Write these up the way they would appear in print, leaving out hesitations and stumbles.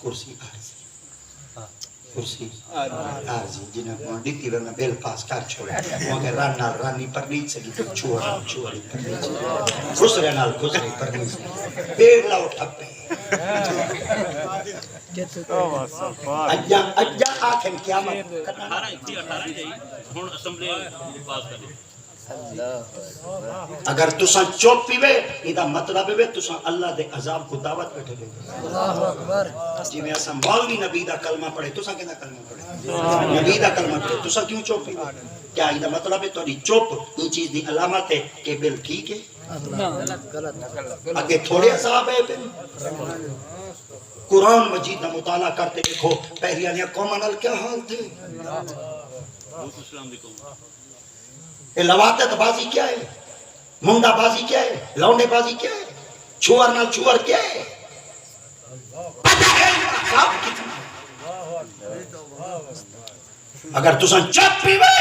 کرسی عارضی کرسی عارضی جنہیں کو ڈیتی ورنہ بیل پاس کر چھوڑے وہاں کے ران نال رانی پر نیچ سکی تو چھوڑی پر نیچ خسرے نال خسرے پر نیچ بیل لاؤ ٹھپے اجا آکھیں قیامت اگر تساں چوپ پیوے یہ مطلب ہے تساں اللہ دے عذاب کو دعوت بیٹھے لے اللہ اکبر جی میں اساں مولوی نبی دا کلمہ پڑھے تساں کہنا کلمہ پڑھے نبی دا کلمہ پڑھے تساں کیوں چوپ پیوے کیا یہ مطلب ہے تھوڑی چوپ یہ چیز دی علامت ہے کہ بل ٹھیک ہے اگے تھوڑے عذاب ہے قرآن مجید کا مطالعہ کرتے دیکھو پہلی آنیا قومہ نال کیا حال تھے یہ لواتت بازی کیا ہے منڈا بازی کیا ہے لونڈے بازی کیا ہے چھوار نال چھوار کیا ہے اگر تساں چپ پیوے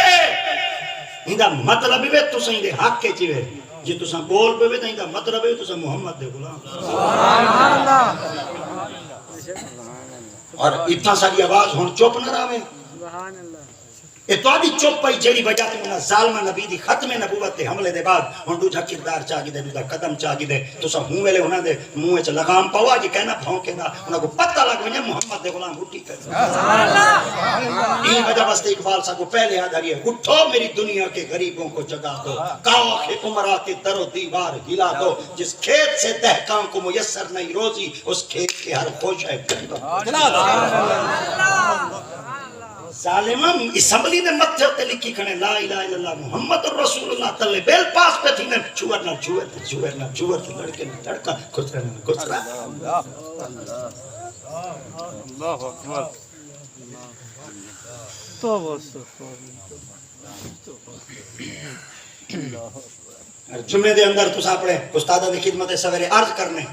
یہ مطلب ہے تساں دے حق کے چیوے جی تساں بول پیوے تو یہ مطلب ہے تساں محمد دے غلام اور اتنا ساری آواز ہون چپ نہ رہے یہ تو آدھی چپ پائی جیڑی وجہ تے انہاں ظالمہ نبی دی ختم نبوت تے حملے دے بعد ہن دوجا کردار چاہی دے دوجا قدم چاہی دے تو سب ہوں ویلے انہاں دے منہ وچ لگام پاوا جی کہنا بھونکے دا انہاں کو پتہ لگ ونجے محمد دے غلام اٹھی کر یہ وجہ واسطے اقبال صاحب کو پہلے یاد آ رہی ہے اٹھو میری دنیا کے غریبوں کو جگا دو کاوا کے عمرہ کے در و دیوار ہلا دو جس کھیت سے دہقان کو میسر نہیں روزی اس کھیت کے ہر خوش ہے ظالمان اسمبلی نے متھے تے لکھی کھنے لا الہ الا اللہ محمد رسول اللہ تلے بیل پاس پہ تھی نے چھوڑ نہ لڑکے نہ لڑکا خسرا نہ خسرا اللہ اکبر توبہ جمعے دے اندر تسا اپنے استادہ دی خدمت سویرے عرض کرنے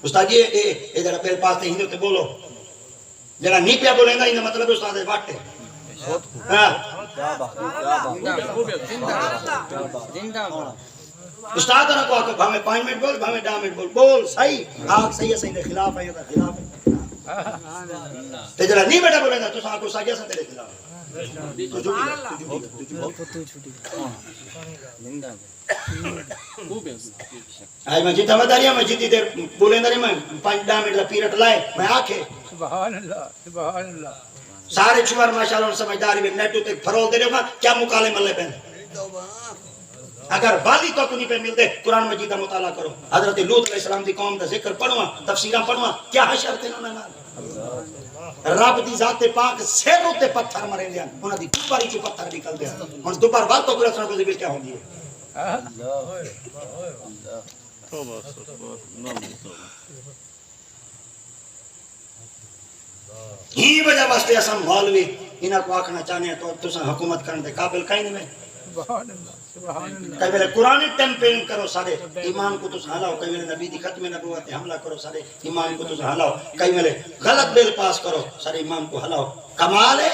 استاد جی اے جڑا بیل پاس تے ہندو تے بولو جڑا نہیں پیا بولے گا یہ مطلب استاد واٹے استاد نہ کو بھاوے 5 منٹ بول بھاوے 10 منٹ بول صحیح آگ صحیح ہے صحیح دے خلاف ہے یا خلاف ہے تے جڑا نہیں بیٹا بولے گا تو سا کو ساجا سے تیرے خلاف آئی میں جیتا مداریاں میں جیتی دیر بولیں داری میں 5-10 منٹ دا پیرٹ لائے میں آکھے سبحان اللہ سبحان اللہ سارے چھوار ماشاءاللہ اور سمجھداری میں نیٹو تے پھرول دے رہے ہوں کیا مکالے ملے پہنے اگر بالی تو نہیں پہ ملتے قرآن مجید کا مطالعہ کرو حضرت لوط علیہ السلام دی قوم دا ذکر پڑھوا تفسیرہ پڑھوا کیا حشر تھے انہوں نے رب دی ذات پاک سیروں تے پتھر مرے لیا انہوں دی دوباری جو پتھر نکل دیا انہوں دوبار بات تو قرآن کو ذکر کیا ہوں گی توبہ ہی وجہ واسطے اساں مولوی انہاں کو آکھنا چاہنے ہیں تو تساں حکومت کرنے دے قابل کہیں نہیں سبحان اللہ سبحان اللہ کئی ویلے قرآن ٹیمپین کرو سارے ایمان کو تساں ہلاؤ کئی ویلے نبی دی ختم نبوت حملہ کرو سارے ایمان کو تساں ہلاؤ کئی ویلے غلط بیل پاس کرو سارے ایمان کو ہلاؤ کمال ہے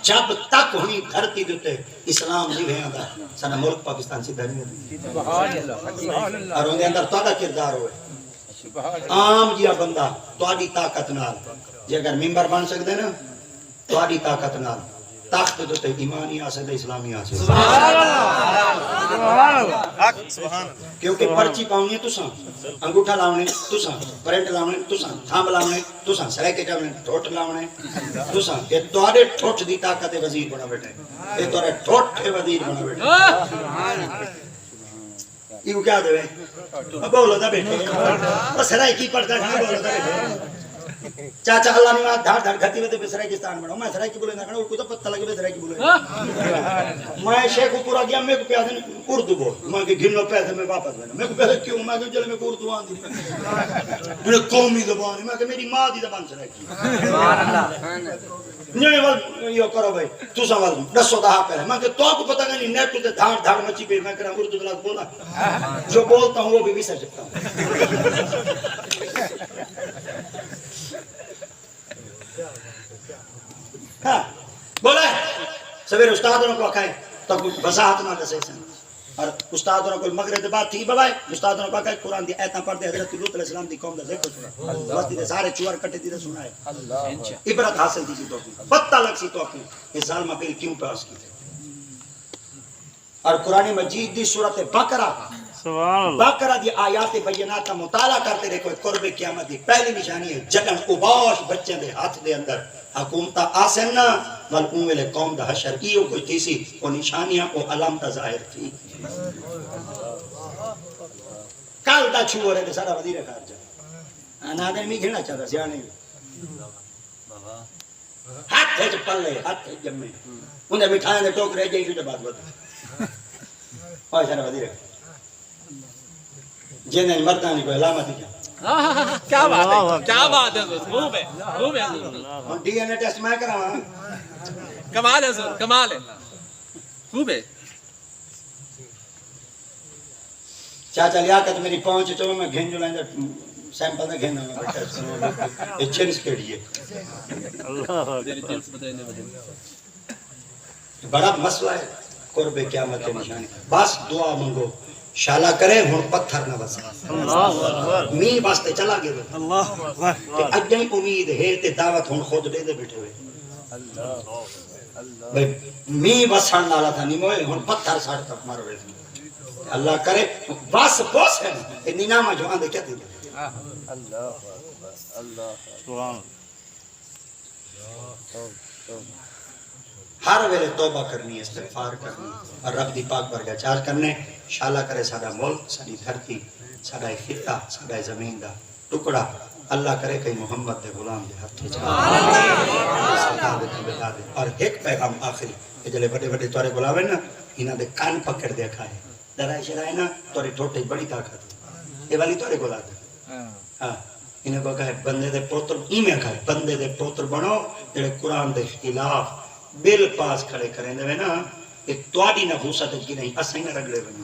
جب تک ہونی دھرتی دیتے اسلام نہیں ہے آدھا سارا ملک پاکستان سے دھرمی ہے سبحان اللہ سبحان اللہ اور ان کے اندر توڑا کردار ہوئے عام جیا بندہ توڑی طاقت نال جی اگر ممبر بن سکتے نا توڑی طاقت نال طاقت دیتے ایمانی آسد اسلامی آسد کیونکہ پرچی پاؤنی ہے تساں انگوٹھا لاؤنے تساں پرنٹ لاؤنے تساں تھامب لاؤنے تساں سرائکے جاؤنے ٹھوٹ لاؤنے تساں یہ توڑے ٹھوٹ دی طاقت وزیر بنا بیٹھے یہ توڑے ٹھوٹ وزیر بنا بیٹھے یہ کیا دے بولو دا بیٹھے سرائکی پڑھتا ہے بولو دا بیٹھے چاچا اللہ نے وہاں دھار دھار گھتی ہوئے سرائکستان بڑھا میں سرائکی بولے نہ کھڑا اور کوئی تو پتہ لگے میں سرائکی بولے میں شیخ کو پورا گیا میں کو پیاسے اردو بول میں کہ گھنو پیسے میں واپس لینا میں کو پیسے کیوں میں کہ جلے میں کو اردو آن دی میں قومی زبان میں کہ میری ماں دی زبان سرائکی نہیں وال یہ کرو بھائی تو سوال دسو دہا پہلے میں کہ تو کو پتہ نہیں نیٹ تے دھار دھار مچی پہ میں کرا اردو بلاک بولا جو بولتا ہوں وہ بھی سر سکتا ہوں ہاں بولا سویر استادوں کو کھائے تو وضاحت نہ دسے سن اور استاد نے کوئی مغرب دے بعد تھی بابا استاد نے کہا قرآن دی ایتاں پڑھتے حضرت لوط علیہ السلام دی قوم دا ذکر سنا بس دی سارے چوار کٹے دی سنا ہے عبرت حاصل دی تو پتہ لگ سی تو یہ ظالمہ پھر کیوں پاس کی اور قرآن مجید دی سورۃ بقرہ بقرہ دی آیات بینات کا مطالعہ کرتے دیکھو قرب قیامت دی پہلی نشانی ہے جگن اوباش بچے دے ہاتھ دے اندر حکومت آسن نہ ول اوے قوم دا حشر ایو کوئی تیسی او نشانیاں او علامت ظاہر تھی کل دا چھو رہے سارا وزیر خارجہ انا دے میں گھنا چاہتا سیانے ہاتھ ہے پلے ہاتھ جمے انہیں مٹھائیں دے ٹوک رہ جائیں جو بات بتا اور سارا وزیر جنہیں مردانی کوئی علامت کیا کیا بات ہے خوب ہے ہم ڈی این اے ٹیسٹ میں کراواں کمال ہے سر کمال ہے خوب ہے چاچا لیاقت میری پہنچ چلو میں گھن جو لائندہ سیمپل میں گھننا میں بیٹھا یہ چنس کیڑی ہے بڑا مسئلہ ہے قرب قیامت کے نشانی بس دعا منگو شالا کرے ہن پتھر نہ بسا می واسطے چلا گئے تے اجیں امید ہے تے دعوت ہن خود دے بیٹھے ہوئے می وسن والا تھا نہیں موئے ہن پتھر ساڑ تک مار ہوئے اللہ کرے بس بوس ہے اے نینامہ جو آندے کیا دے اللہ ہر ویلے توبہ کرنی استغفار کرنی اور رب دی پاک برگا چار کرنے شالا کرے ساڈا ملک ساڈی دھرتی ساڈا خطہ ساڈا زمین دا ٹکڑا اللہ کرے کہ محمد دے غلام دے ہاتھ جا اور ایک پیغام آخری کہ جلے بڑے بڑے تورے بلاوے نا انہاں دے کان پکڑ دے کھائے ڈرائے شرائے نا تورے ٹوٹے بڑی طاقت یہ والی تورے بلا دے ہاں انہیں کو کہے بندے دے پوتر ایمیں کہے بندے دے پوتر بنو جڑے قرآن دے خلاف بل پاس کھڑے کریں دے نا کہ توڑی نہ حوصت کی نہیں اسیں نہ رگڑے بنی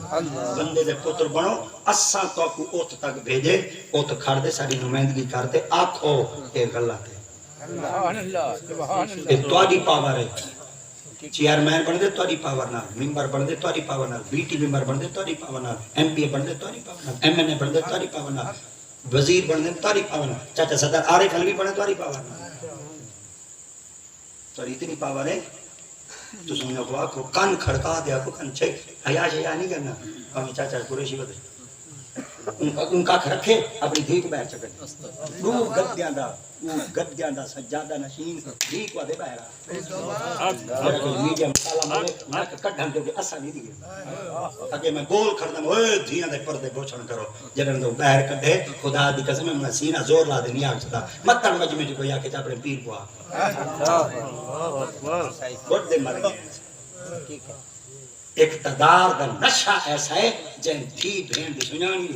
بندے دے پتر بنو اساں تو کو اوت تک بھیجے اوت کھڑ دے ساری نمائندگی کر دے آکھو اے غلط ہے سبحان اللہ سبحان اللہ اے توڑی پاور ہے چیئرمین بن دے توڑی پاور نال ممبر بن دے توڑی پاور نال بی ٹی ممبر بن دے توڑی پاور نال ایم پی بن دے توڑی پاور نال ایم این اے بن دے توڑی پاور نال وزیر بن دے توڑی پاور نال چاچا صدر عارف علوی بن دے توڑی پاور نال تو اتنی پاور ہے تو سمجھو کو آکھو کان کھڑکا دیا کو کان چھک حیا شیا نہیں کرنا ہمیں چاچا قریشی بدے ان کا رکھے اپنی دھی کو باہر چکر دو گدیاں دا سجادہ نشین دھی کو دے باہر میرا کوئی میڈیم سالا مولے نہ کڈھن دے اسا نہیں دی اگے میں گول کھڑنا اوے دھیاں دے پردے بوچھن کرو جڑن دے باہر کڈھے خدا دی قسم میں سینہ زور لا دے نہیں آ سکتا متن مجمع جو کوئی آ کے اپنے پیر کو اللہ اکبر گڈ دے مر گئے اقتدار دا نشہ ایسا ہے جن تھی بہن دی سنانی